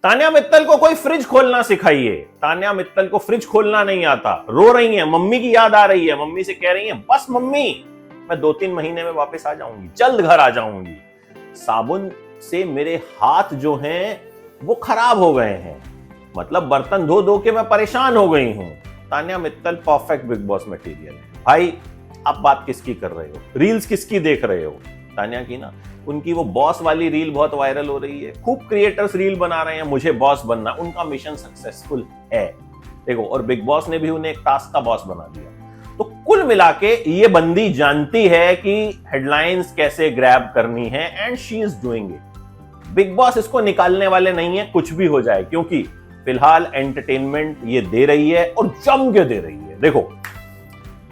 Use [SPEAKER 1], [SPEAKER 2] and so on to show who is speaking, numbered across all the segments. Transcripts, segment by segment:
[SPEAKER 1] तान्या मित्तल को कोई फ्रिज खोलना सिखाइए। तान्या मित्तल को फ्रिज खोलना नहीं आता, रो रही है, मम्मी की याद आ रही है, मम्मी से कह रही है बस मम्मी मैं 2-3 महीने में वापस आ जाऊंगी, जल्द घर आ जाऊंगी। साबुन से मेरे हाथ जो हैं वो खराब हो गए हैं, मतलब बर्तन धो धो के मैं परेशान हो गई हूं। Tanya Mittal perfect big boss material है। भाई आप बात किसकी कर रहे हो, रील्स किसकी देख रहे हो? तान्या की ना, उनकी वो बॉस वाली रील बहुत वायरल हो रही है, खूब क्रिएटर्स रील बना रहे हैं मुझे बॉस बनना, उनका मिशन सक्सेसफुल है देखो, और बिग बॉस ने भी उन्हें एक टास्क का बॉस बना दिया। तो कुल मिला के ये बंदी जानती है कि हेडलाइंस कैसे ग्रैब करनी है and she is doing it. Big boss इसको निकालने वाले नहीं है, कुछ भी हो जाए, क्योंकि फिलहाल एंटरटेनमेंट ये दे रही है और जम के दे रही है। देखो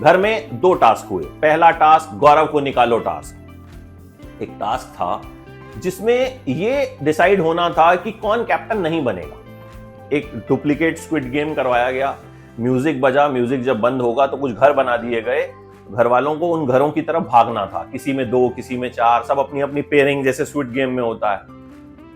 [SPEAKER 1] घर में 2 टास्क हुए। पहला टास्क गौरव को निकालो टास्क, एक टास्क था जिसमें ये डिसाइड होना था कि कौन कैप्टन नहीं बनेगा। एक डुप्लीकेट स्क्विड गेम करवाया गया, म्यूजिक बजा, म्यूजिक जब बंद होगा तो कुछ घर बना दिए गए, घर वालों को उन घरों की तरफ भागना था, किसी में 2 किसी में 4, सब अपनी अपनी पेयरिंग जैसे स्क्विड गेम में होता है।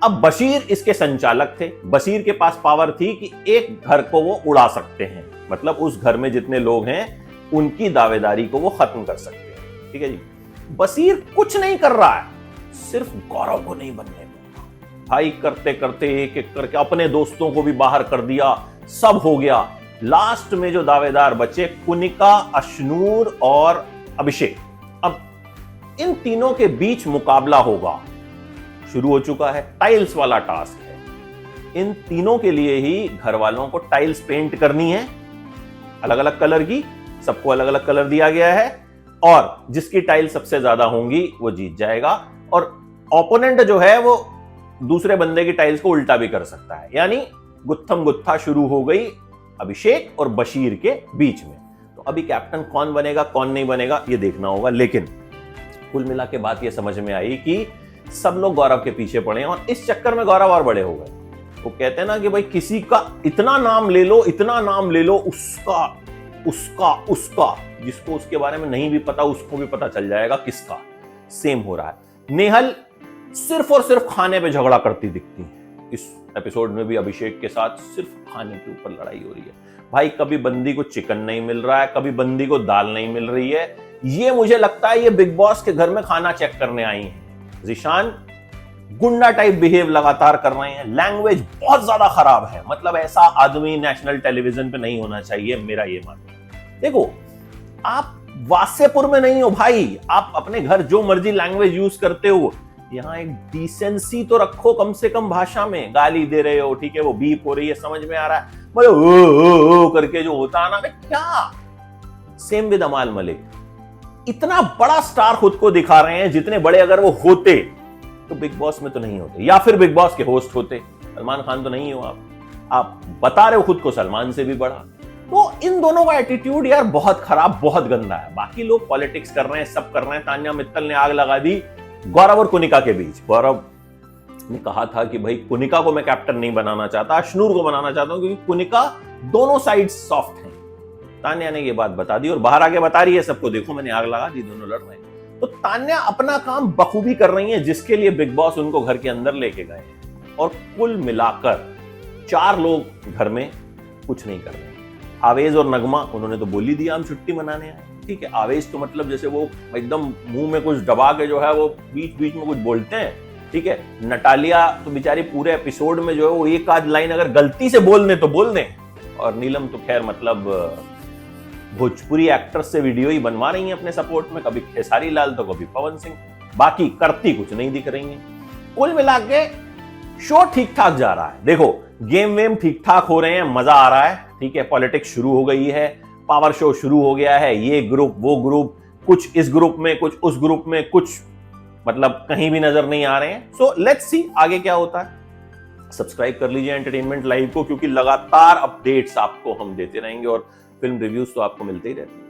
[SPEAKER 1] अब बशीर इसके संचालक थे, बशीर के पास पावर थी कि एक घर को वो उड़ा सकते हैं, मतलब उस घर में जितने लोग हैं उनकी दावेदारी को वो खत्म कर सकते हैं, ठीक है जी। बशीर कुछ नहीं कर रहा है, सिर्फ गौरव को नहीं बनने देता। भाई करते करते एक एक करके अपने दोस्तों को भी बाहर कर दिया, सब हो गया। लास्ट में जो दावेदार बचे कुनिका, अशनूर और अभिषेक। अब इन तीनों के बीच मुकाबला होगा, शुरू हो चुका है, टाइल्स वाला टास्क है। इन तीनों के लिए ही घर वालों को टाइल्स पेंट करनी है, अलग अलग कलर की, सबको अलग अलग कलर दिया गया है, और जिसकी टाइल सबसे ज्यादा होंगी वो जीत जाएगा। और ओपोनेंट जो है वो दूसरे बंदे की टाइल्स को उल्टा भी कर सकता है, यानी गुत्थम गुत्था शुरू हो गई अभिषेक और बशीर के बीच में। तो अभी कैप्टन कौन बनेगा कौन नहीं बनेगा ये देखना होगा, लेकिन कुल मिला के बात ये समझ में आई कि सब लोग गौरव के पीछे पड़े और इस चक्कर में गौरव और बड़े हो गए। वो कहते हैं ना कि भाई किसी का इतना नाम ले लो, इतना नाम ले लो, उसका उसका उसका, जिसको उसके बारे में नहीं भी पता उसको भी पता चल जाएगा किसका। सेम हो रहा है। नेहल सिर्फ और सिर्फ खाने पे झगड़ा करती दिखती है, इस एपिसोड में भी अभिषेक के साथ सिर्फ खाने के ऊपर लड़ाई हो रही है। भाई कभी बंदी को चिकन नहीं मिल रहा है, कभी बंदी को दाल नहीं मिल रही है। ये मुझे लगता है ये बिग बॉस के घर में खाना चेक करने आई है। जिशान गुंडा टाइप बिहेव लगातार कर रहे हैं, लैंग्वेज बहुत ज्यादा खराब है, मतलब ऐसा आदमी नेशनल टेलीविजन पे नहीं होना चाहिए, मेरा ये मानना है। देखो आप वासेपुर में नहीं हो भाई, आप अपने घर जो मर्जी लैंग्वेज यूज करते हो, यहाँ एक डिसेंसी तो रखो कम से कम भाषा में। गाली दे रहे हो, ठीक है, वो बीप हो रही है, समझ में आ रहा है, मतलब ओ करके जो होता है ना, क्या। सेम विद अमाल मलिक, इतना बड़ा स्टार खुद को दिखा रहे हैं, जितने बड़े अगर वो होते तो बिग बॉस में तो नहीं होते, या फिर बिग बॉस के होस्ट होते। सलमान खान तो नहीं हो आप बता रहे हो खुद को सलमान से भी बड़ा। तो इन दोनों का एटीट्यूड यार बहुत खराब, बहुत गंदा है। बाकी लोग पॉलिटिक्स कर रहे हैं, सब कर रहे हैं। तान्या मित्तल ने आग लगा दी गौरव और कुनिका के बीच। गौरव ने कहा था कि भाई कुनिका को मैं कैप्टन नहीं बनाना चाहता, अशनूर को बनाना चाहता हूं, क्योंकि कुनिका दोनों साइड सॉफ्ट हैं। तान्या ने ये बात बता दी और बाहर आके बता रही है सबको, देखो मैंने आग लगा दी, दोनों लड़ रहे हैं। तो तान्या अपना काम बखूबी कर रही है, जिसके लिए बिग बॉस उनको घर के अंदर लेके गए हैं। और कुल मिलाकर 4 लोग घर में कुछ नहीं कर रहे हैं। आवेज और नगमा, उन्होंने तो बोल ही दिया हम छुट्टी मनाने आए, ठीक है। आवेज तो मतलब जैसे वो एकदम मुंह में कुछ दबा के जो है वो बीच बीच में कुछ बोलते हैं, ठीक है। नटालिया तो बेचारी पूरे एपिसोड में जो है वो एक आध लाइन अगर गलती से बोल दें तो बोल दें। और नीलम तो खैर मतलब भोजपुरी एक्ट्रेस से वीडियो ही बनवा रही हैं अपने सपोर्ट में, कभी खेसारी लाल तो कभी पवन सिंह, बाकी करती कुछ नहीं दिख रही है। कुल मिला के शो ठीक ठाक जा रहा है। देखो गेम वेम ठीक ठाक हो रहे हैं, मजा आ रहा है, ठीक है। पॉलिटिक्स शुरू हो गई है, पावर शो शुरू हो गया है, ये ग्रुप वो ग्रुप, कुछ इस ग्रुप में कुछ उस ग्रुप में, कुछ मतलब कहीं भी नजर नहीं आ रहे हैं। सो लेट्स सी आगे क्या होता है। सब्सक्राइब कर लीजिए एंटरटेनमेंट लाइव को, क्योंकि लगातार अपडेट्स आपको हम देते रहेंगे और फिल्म रिव्यूज तो आपको मिलते ही रहते हैं।